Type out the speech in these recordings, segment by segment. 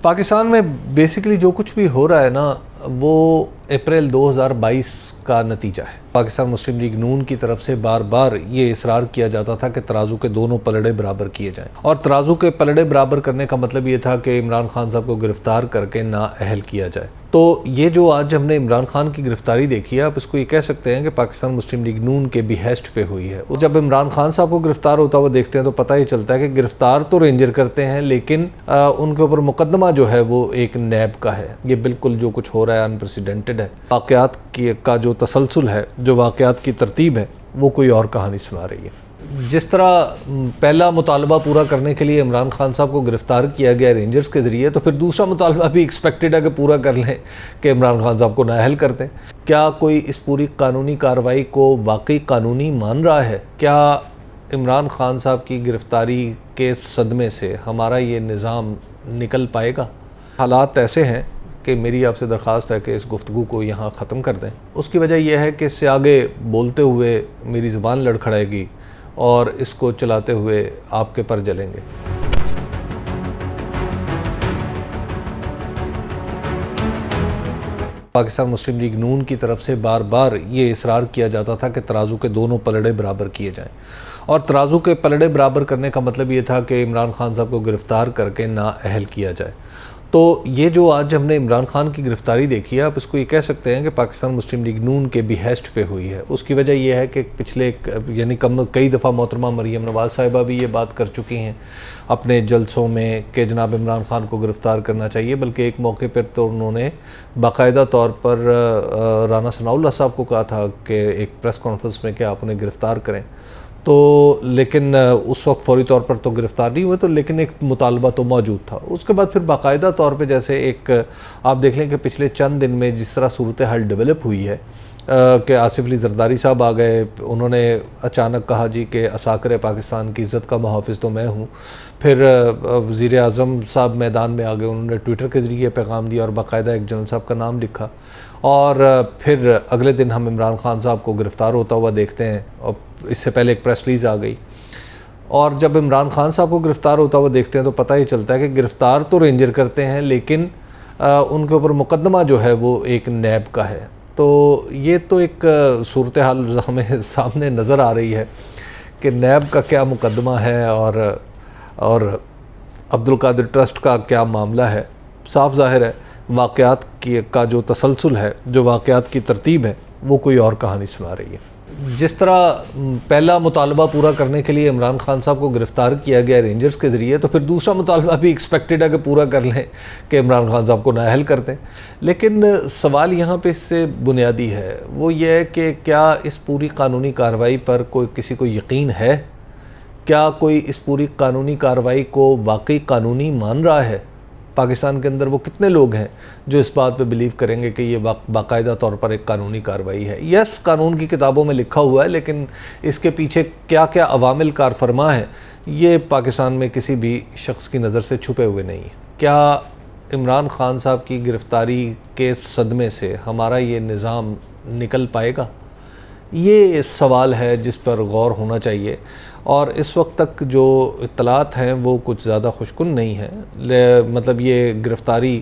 پاکستان میں بیسیکلی جو کچھ بھی ہو رہا ہے نا وہ اپریل 2022 کا نتیجہ ہے۔ پاکستان مسلم لیگ نون کی طرف سے بار بار یہ اصرار کیا جاتا تھا کہ ترازو کے دونوں پلڑے برابر کیے جائیں، اور ترازو کے پلڑے برابر کرنے کا مطلب یہ تھا کہ عمران خان صاحب کو گرفتار کر کے نااہل کیا جائے۔ تو یہ جو آج ہم نے عمران خان کی گرفتاری دیکھی ہے، آپ اس کو یہ کہہ سکتے ہیں کہ پاکستان مسلم لیگ نون کے بیہیسٹ پہ ہوئی ہے۔ جب عمران خان صاحب کو گرفتار ہوتا ہوا دیکھتے ہیں تو پتہ ہی چلتا ہے کہ گرفتار تو رینجر کرتے ہیں، لیکن ان کے اوپر مقدمہ جو ہے وہ ایک نیب کا ہے۔ یہ بالکل جو کچھ ہو رہا ہے انپریسیڈنٹڈ ہے۔ واقعات کا جو تسلسل ہے، جو واقعات کی ترتیب ہے، وہ کوئی اور کہانی سنا رہی ہے۔ جس طرح پہلا مطالبہ پورا کرنے کے لیے عمران خان صاحب کو گرفتار کیا گیا رینجرز کے ذریعے، تو پھر دوسرا مطالبہ بھی ایکسپیکٹڈ ہے کہ پورا کر لیں کہ عمران خان صاحب کو نااہل کر دیں۔ کیا کوئی اس پوری قانونی کارروائی کو واقعی قانونی مان رہا ہے؟ کیا عمران خان صاحب کی گرفتاری کے صدمے سے ہمارا یہ نظام نکل پائے گا؟ حالات ایسے ہیں کہ میری آپ سے درخواست ہے کہ اس گفتگو کو یہاں ختم کر دیں۔ اس کی وجہ یہ ہے کہ اس سے آگے بولتے ہوئے میری زبان لڑکھڑائے گی اور اس کو چلاتے ہوئے آپ کے پر جلیں گے۔ پاکستان مسلم لیگ نون کی طرف سے بار بار یہ اصرار کیا جاتا تھا کہ ترازو کے دونوں پلڑے برابر کیے جائیں، اور ترازو کے پلڑے برابر کرنے کا مطلب یہ تھا کہ عمران خان صاحب کو گرفتار کر کے نااہل کیا جائے۔ تو یہ جو آج ہم نے عمران خان کی گرفتاری دیکھی ہے، آپ اس کو یہ کہہ سکتے ہیں کہ پاکستان مسلم لیگ نون کے بیہیسٹ پہ ہوئی ہے۔ اس کی وجہ یہ ہے کہ پچھلے کئی دفعہ محترمہ مریم نواز صاحبہ بھی یہ بات کر چکی ہیں اپنے جلسوں میں کہ جناب عمران خان کو گرفتار کرنا چاہیے، بلکہ ایک موقع پر تو انہوں نے باقاعدہ طور پر رانا ثناء اللہ صاحب کو کہا تھا کہ ایک پریس کانفرنس میں کہ آپ انہیں گرفتار کریں، تو لیکن اس وقت فوری طور پر تو گرفتار نہیں ہوئے، تو لیکن ایک مطالبہ تو موجود تھا۔ اس کے بعد پھر باقاعدہ طور پہ جیسے ایک آپ دیکھ لیں کہ پچھلے چند دن میں جس طرح صورتحال ڈیولپ ہوئی ہے کہ آصف علی زرداری صاحب آ گئے، انہوں نے اچانک کہا جی کہ عساکر پاکستان کی عزت کا محافظ تو میں ہوں۔ پھر وزیر اعظم صاحب میدان میں آ گئے، انہوں نے ٹویٹر کے ذریعے پیغام دیا اور باقاعدہ ایک جنرل صاحب کا نام لکھا، اور پھر اگلے دن ہم عمران خان صاحب کو گرفتار ہوتا ہوا دیکھتے ہیں، اور اس سے پہلے ایک پریس ریلیز آ گئی۔ اور جب عمران خان صاحب کو گرفتار ہوتا ہوا دیکھتے ہیں تو پتہ ہی چلتا ہے کہ گرفتار تو رینجر کرتے ہیں، لیکن ان کے اوپر مقدمہ جو ہے وہ ایک نیب کا ہے۔ تو یہ تو ایک صورتحال ہمیں سامنے نظر آ رہی ہے کہ نیب کا کیا مقدمہ ہے اور عبدالقادر ٹرسٹ کا کیا معاملہ ہے۔ صاف ظاہر ہے واقعات کا جو تسلسل ہے، جو واقعات کی ترتیب ہے، وہ کوئی اور کہانی سنا رہی ہے۔ جس طرح پہلا مطالبہ پورا کرنے کے لیے عمران خان صاحب کو گرفتار کیا گیا رینجرز کے ذریعے، تو پھر دوسرا مطالبہ بھی ایکسپیکٹڈ ہے کہ پورا کر لیں کہ عمران خان صاحب کو نااہل کر دیں۔ لیکن سوال یہاں پہ اس سے بنیادی ہے، وہ یہ ہے کہ کیا اس پوری قانونی کارروائی پر کسی کو یقین ہے؟ کیا کوئی اس پوری قانونی کارروائی کو واقعی قانونی مان رہا ہے؟ پاکستان کے اندر وہ کتنے لوگ ہیں جو اس بات پہ بلیو کریں گے کہ یہ باقاعدہ طور پر ایک قانونی کارروائی ہے؟ یس، قانون کی کتابوں میں لکھا ہوا ہے، لیکن اس کے پیچھے کیا کیا عوامل کار فرما ہیں، یہ پاکستان میں کسی بھی شخص کی نظر سے چھپے ہوئے نہیں ہیں۔ کیا عمران خان صاحب کی گرفتاری کے صدمے سے ہمارا یہ نظام نکل پائے گا؟ یہ سوال ہے جس پر غور ہونا چاہیے، اور اس وقت تک جو اطلاعات ہیں وہ کچھ زیادہ خوشکن نہیں ہیں۔ مطلب یہ گرفتاری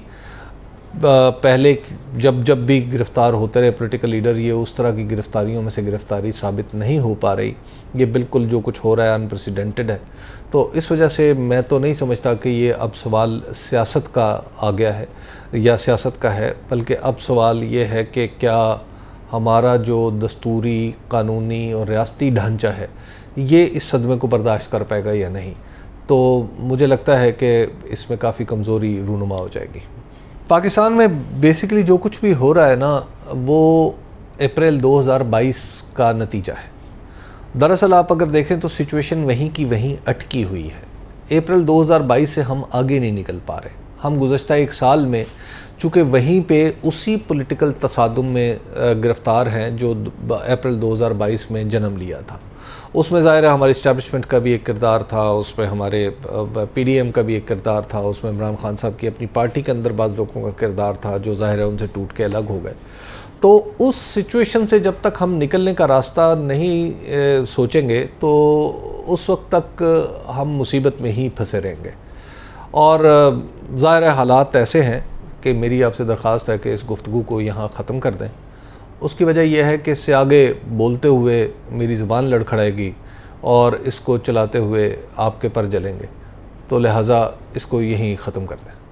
پہلے جب بھی گرفتار ہوتے رہے پولیٹیکل لیڈر، یہ اس طرح کی گرفتاریوں میں سے گرفتاری ثابت نہیں ہو پا رہی۔ یہ بالکل جو کچھ ہو رہا ہے انپریسیڈنٹڈ ہے۔ تو اس وجہ سے میں تو نہیں سمجھتا کہ یہ اب سوال سیاست کا آ گیا ہے یا سیاست کا ہے، بلکہ اب سوال یہ ہے کہ کیا ہمارا جو دستوری، قانونی اور ریاستی ڈھانچہ ہے یہ اس صدمے کو برداشت کر پائے گا یا نہیں۔ تو مجھے لگتا ہے کہ اس میں کافی کمزوری رونما ہو جائے گی۔ پاکستان میں بیسیکلی جو کچھ بھی ہو رہا ہے نا وہ اپریل 2022 کا نتیجہ ہے۔ دراصل آپ اگر دیکھیں تو سچویشن وہیں کی وہیں اٹکی ہوئی ہے۔ اپریل 2022 سے ہم آگے نہیں نکل پا رہے۔ ہم گزشتہ ایک سال میں چونکہ وہیں پہ اسی پولیٹیکل تصادم میں گرفتار ہیں جو اپریل 2022 میں جنم لیا تھا۔ اس میں ظاہر ہے ہماری اسٹیبلشمنٹ کا بھی ایک کردار تھا، اس میں ہمارے پی ڈی ایم کا بھی ایک کردار تھا، اس میں عمران خان صاحب کی اپنی پارٹی کے اندر بعض لوگوں کا کردار تھا جو ظاہر ہے ان سے ٹوٹ کے الگ ہو گئے۔ تو اس سچویشن سے جب تک ہم نکلنے کا راستہ نہیں سوچیں گے تو اس وقت تک ہم مصیبت میں ہی پھنسے رہیں گے۔ اور ظاہر ہے حالات ایسے ہیں کہ میری آپ سے درخواست ہے کہ اس گفتگو کو یہاں ختم کر دیں۔ اس کی وجہ یہ ہے کہ اس سے آگے بولتے ہوئے میری زبان لڑکھڑائے گی اور اس کو چلاتے ہوئے آپ کے پر جلیں گے، تو لہٰذا اس کو یہیں ختم کر دیں۔